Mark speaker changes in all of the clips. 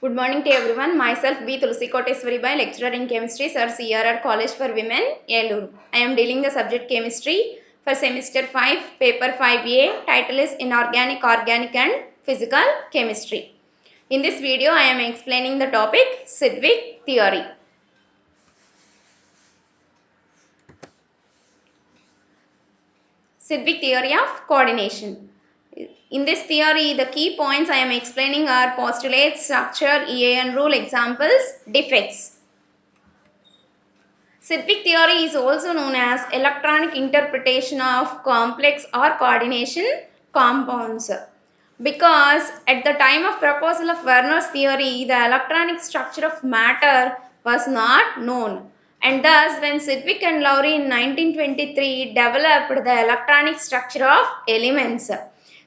Speaker 1: Good morning to everyone. Myself B. Tulsi Koteswari by lecturer in chemistry, Sir CRR College for Women, Yellur. I am dealing the subject chemistry for semester 5, paper 5A. Title is Inorganic, Organic and Physical Chemistry. In this video, I am explaining the topic Sedgwick theory. Sedgwick theory of coordination. In this theory, the key points I am explaining are postulates, structure, EAN rule, examples, defects. Sedgwick theory is also known as electronic interpretation of complex or coordination compounds. Because at the time of proposal of Werner's theory, the electronic structure of matter was not known. And thus, when Sedgwick and Lowry in 1923 developed the electronic structure of elements,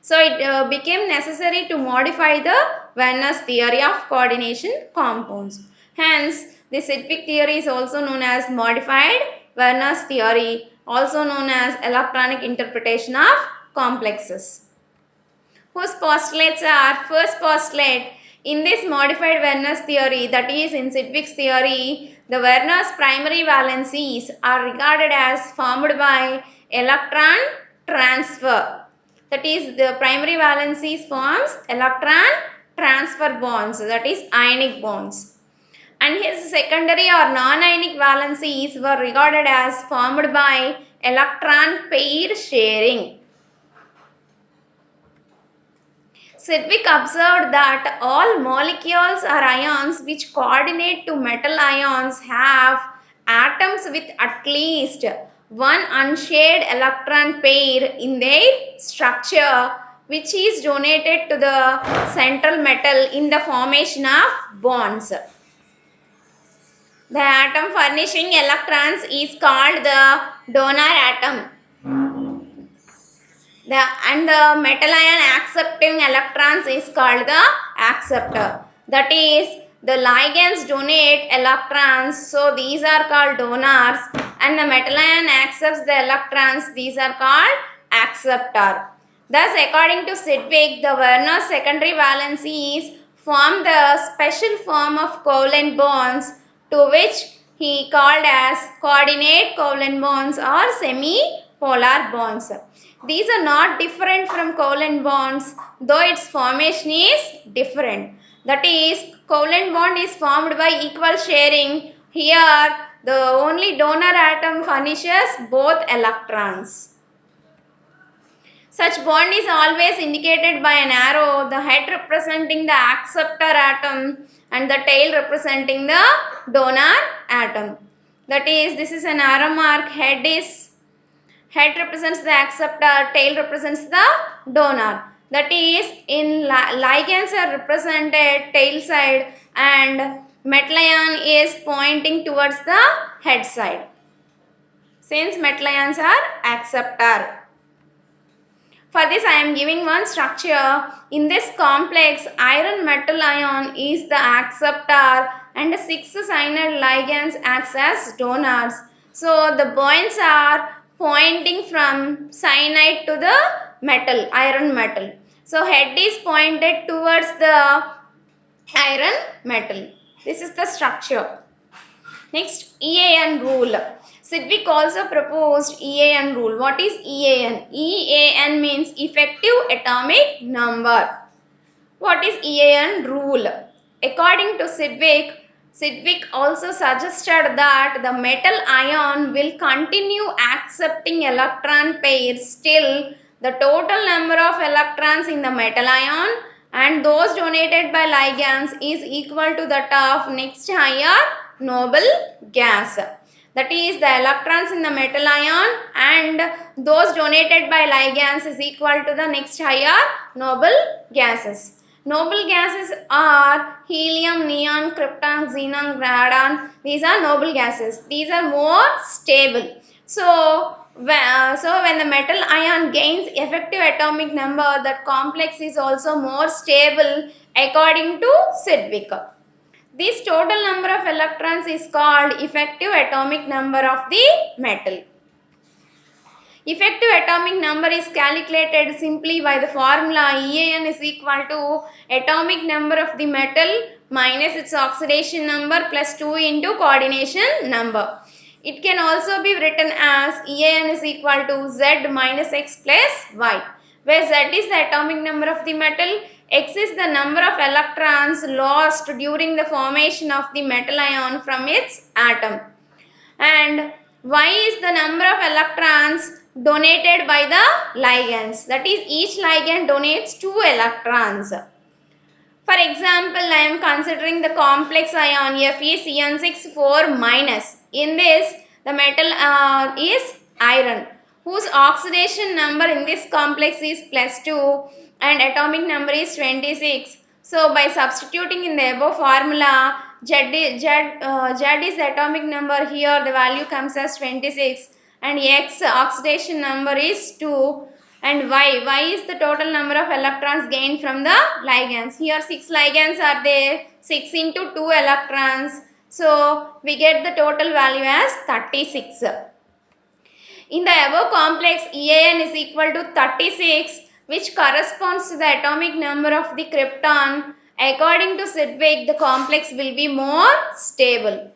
Speaker 1: so it became necessary to modify the Werner's theory of coordination compounds. Hence, the Sedgwick theory is also known as modified Werner's theory, also known as electronic interpretation of complexes. Whose postulates are: first postulate, in this modified Werner's theory, that is in Sedgwick's theory, the Werner's primary valencies are regarded as formed by electron transfer. That is, the primary valencies forms electron transfer bonds, that is ionic bonds. And his secondary or non-ionic valencies were regarded as formed by electron pair sharing. Sedgwick observed that all molecules or ions which coordinate to metal ions have atoms with at least one unshared electron pair in their structure, which is donated to the central metal in the formation of bonds. The atom furnishing electrons is called the donor atom. The metal ion accepting electrons is called the acceptor. That is, the ligands donate electrons, so these are called donors, and the metal ion accepts the electrons, these are called acceptor. Thus, according to Sedgwick, the Werner secondary valencies form the special form of covalent bonds, to which he called as coordinate covalent bonds or semi-polar bonds. These are not different from covalent bonds, though its formation is different. That is, covalent bond is formed by equal sharing. Here, the only donor atom furnishes both electrons. Such bond is always indicated by an arrow, the head representing the acceptor atom and the tail representing the donor atom. That is, this is an arrow mark. Head represents the acceptor, tail represents the donor. That is, in ligands are represented tail side and metal ion is pointing towards the head side, since metal ions are acceptor. For this, I am giving one structure. In this complex, iron metal ion is the acceptor and 6 cyanide ligands acts as donors. So, the points are pointing from cyanide to the metal, iron metal. So, head is pointed towards the iron metal. This is the structure. Next, EAN rule. Sedgwick also proposed EAN rule. What is EAN? EAN means effective atomic number. What is EAN rule? According to Sedgwick, Sedgwick also suggested that the metal ion will continue accepting electron pairs till the total number of electrons in the metal ion and those donated by ligands is equal to that of next higher noble gas. That is, the electrons in the metal ion and those donated by ligands is equal to the next higher noble gases. Noble gases are helium, neon, krypton, xenon, radon. These are noble gases. These are more stable. So when the metal ion gains effective atomic number, that complex is also more stable according to Sedgwick. This total number of electrons is called effective atomic number of the metal. Effective atomic number is calculated simply by the formula EAN is equal to atomic number of the metal minus its oxidation number plus 2 into coordination number. It can also be written as EAN is equal to Z minus X plus Y, where Z is the atomic number of the metal, X is the number of electrons lost during the formation of the metal ion from its atom, and Y is the number of electrons donated by the ligands. That is, each ligand donates 2 electrons. For example, I am considering the complex ion FeCN6 4 minus. In this, the metal is iron, whose oxidation number in this complex is plus 2 and atomic number is 26. So, by substituting in the above formula, Z is the atomic number. Here the value comes as 26 and X oxidation number is 2 and Y is the total number of electrons gained from the ligands. Here 6 ligands are there, 6 into 2 electrons. So we get the total value as 36. In the above complex, EAN is equal to 36, which corresponds to the atomic number of the krypton. According to Sedgwick, the complex will be more stable.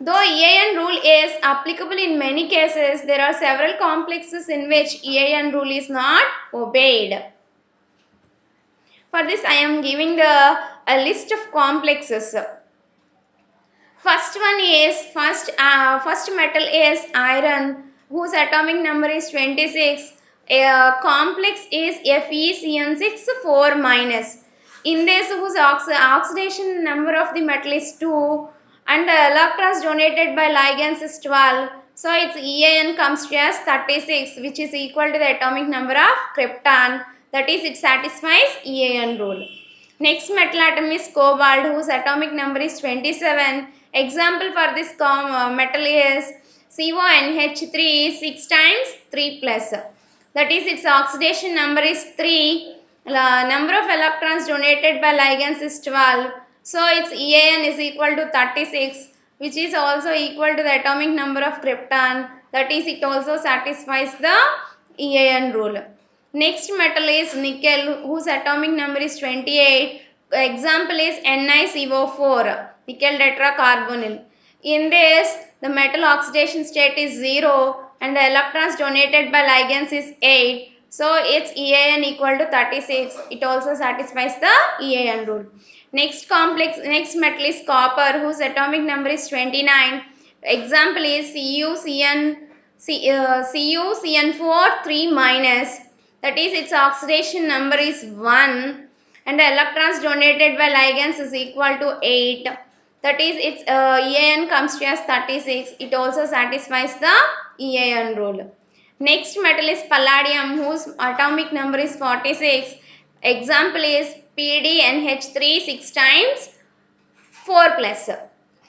Speaker 1: Though EAN rule is applicable in many cases, there are several complexes in which EAN rule is not obeyed. For this, I am giving a list of complexes. First one is first metal is iron, whose atomic number is 26. Complex is FeCN6 4 minus. In this, whose oxidation number of the metal is 2 and the electrons donated by ligands is 12. So its EAN comes to as 36, which is equal to the atomic number of krypton. That is, it satisfies EAN rule. Next metal atom is cobalt, whose atomic number is 27. Example for this metal is CONH3 6 times 3 plus. That is, its oxidation number is 3. Number of electrons donated by ligands is 12. So its EAN is equal to 36, which is also equal to the atomic number of krypton. That is, it also satisfies the EAN rule. Next metal is nickel, whose atomic number is 28. Example is NiCO4, nickel tetracarbonyl. In this, the metal oxidation state is 0 and the electrons donated by ligands is 8. So its EAN equal to 36. It also satisfies the EAN rule. Next metal is copper, whose atomic number is 29. Example is CuCN4 3 minus. That is, its oxidation number is 1 and the electrons donated by ligands is equal to 8. That is, its EAN comes to as 36. It also satisfies the EAN rule. Next metal is palladium, whose atomic number is 46. Example is PdNH3 6 times 4 plus.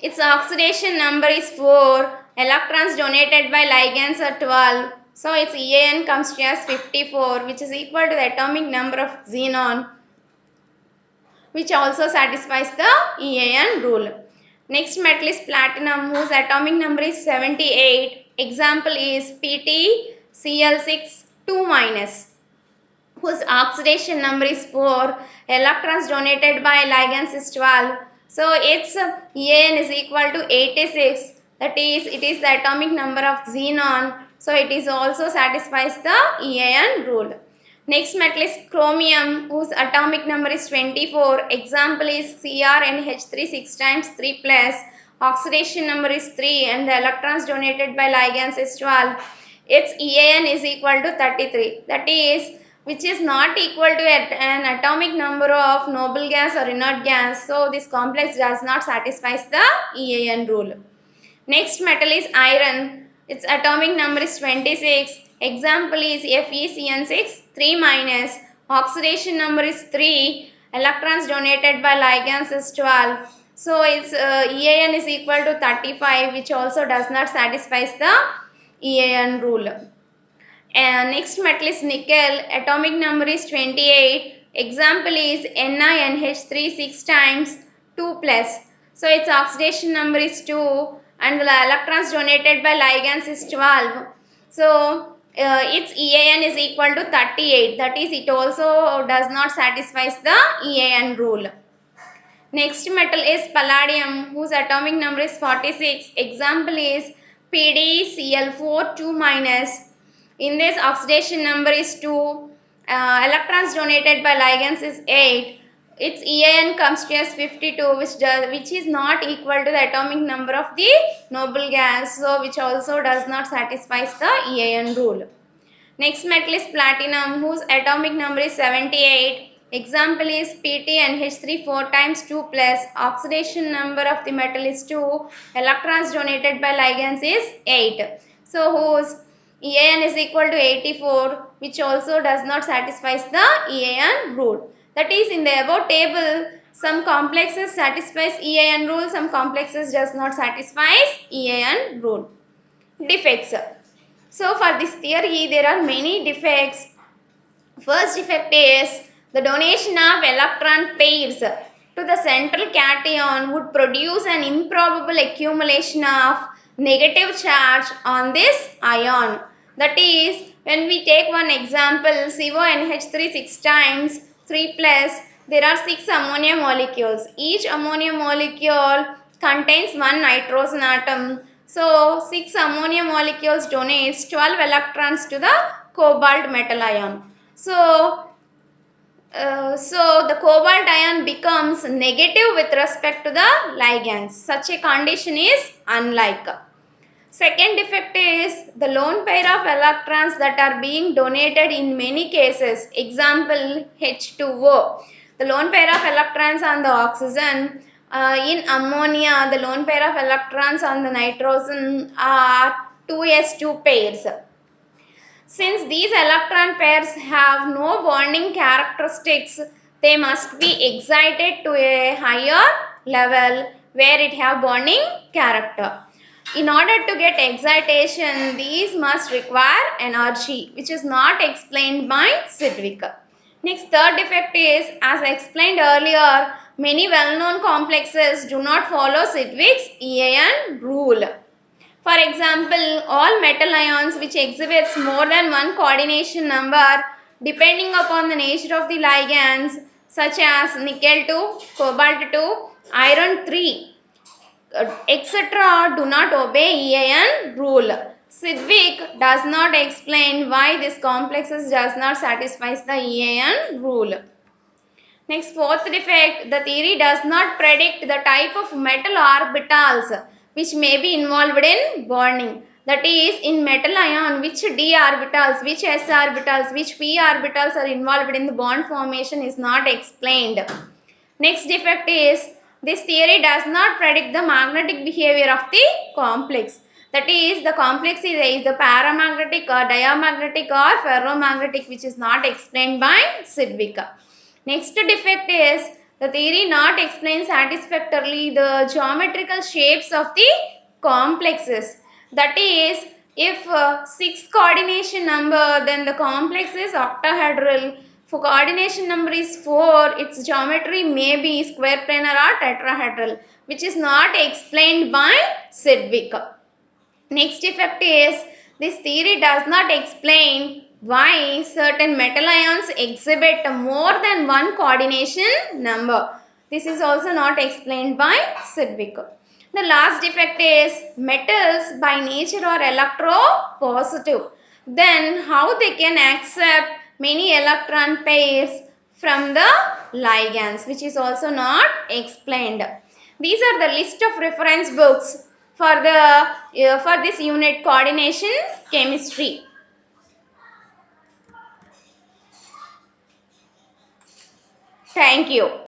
Speaker 1: Its oxidation number is 4. Electrons donated by ligands are 12. So its EAN comes to as 54, which is equal to the atomic number of xenon, which also satisfies the EAN rule. Next metal is platinum, whose atomic number is 78. Example is PtCl6 2 minus, whose oxidation number is 4. Electrons donated by ligands is 12. So its EAN is equal to 86. That is, it is the atomic number of xenon. So it is also satisfies the EAN rule. Next metal is chromium, whose atomic number is 24. Example is CrNH3 6 times 3 plus. Oxidation number is 3 and the electrons donated by ligands is 12. Its EAN is equal to 33. That is, which is not equal to an atomic number of noble gas or inert gas. So this complex does not satisfy the EAN rule. Next metal is iron. Its atomic number is 26. Example is FeCN6 3 minus. Oxidation number is 3. Electrons donated by ligands is 12. So its EAN is equal to 35, which also does not satisfy the EAN rule. Next metal is nickel. Atomic number is 28. Example is NiNH3 6 times 2 plus. So its oxidation number is 2 and the electrons donated by ligands is 12. So its EAN is equal to 38. That is, it also does not satisfy the EAN rule. Next metal is palladium, whose atomic number is 46. Example is PdCl4 2 minus. In this, oxidation number is 2. Electrons donated by ligands is 8. Its EAN comes to as 52, which is not equal to the atomic number of the noble gas, so which also does not satisfy the EAN rule. Next metal is platinum, whose atomic number is 78. Example is PtNH3 4 times 2 plus. Oxidation number of the metal is 2. Electrons donated by ligands is 8. So whose EAN is equal to 84, which also does not satisfy the EAN rule. That is, in the above table, some complexes satisfies EAN rule, some complexes does not satisfy EAN rule. Defects. So for this theory, there are many defects. First defect is the donation of electron pairs to the central cation would produce an improbable accumulation of negative charge on this ion. That is, when we take one example, CONH3 6 times 3 plus, there are 6 ammonia molecules. Each ammonia molecule contains one nitrogen atom. So 6 ammonia molecules donates 12 electrons to the cobalt metal ion. So the cobalt ion becomes negative with respect to the ligands. Such a condition is unlike. Second defect is the lone pair of electrons that are being donated in many cases. Example H2O. The lone pair of electrons on the oxygen. In ammonia, the lone pair of electrons on the nitrogen are 2s2 pairs. Since these electron pairs have no bonding characteristics, they must be excited to a higher level where it have bonding character. In order to get excitation, these must require energy, which is not explained by Sidgwick. Next, third defect is, as I explained earlier, many well-known complexes do not follow Sidgwick's EAN rule. For example, all metal ions which exhibits more than one coordination number depending upon the nature of the ligands, such as nickel 2, cobalt 2, iron 3, etc. do not obey EAN rule. Sidgwick does not explain why this complexes does not satisfy the EAN rule. Next, fourth defect, the theory does not predict the type of metal orbitals which may be involved in bonding. That is, in metal ion, which d orbitals, which s orbitals, which p orbitals are involved in the bond formation is not explained. Next defect is, this theory does not predict the magnetic behavior of the complex. That is, the complex is either paramagnetic or diamagnetic or ferromagnetic, which is not explained by Sidgwick. Next defect is, the theory not explain satisfactorily the geometrical shapes of the complexes. That is, if 6 coordination number, then the complex is octahedral. For coordination number is 4, its geometry may be square planar or tetrahedral, which is not explained by Sidgwick. Next effect is, this theory does not explain why certain metal ions exhibit more than one coordination number. This is also not explained by Sidgwick. The last defect is, metals by nature are electropositive. Then how they can accept many electron pairs from the ligands, which is also not explained. These are the list of reference books for for this unit, coordination chemistry. Thank you.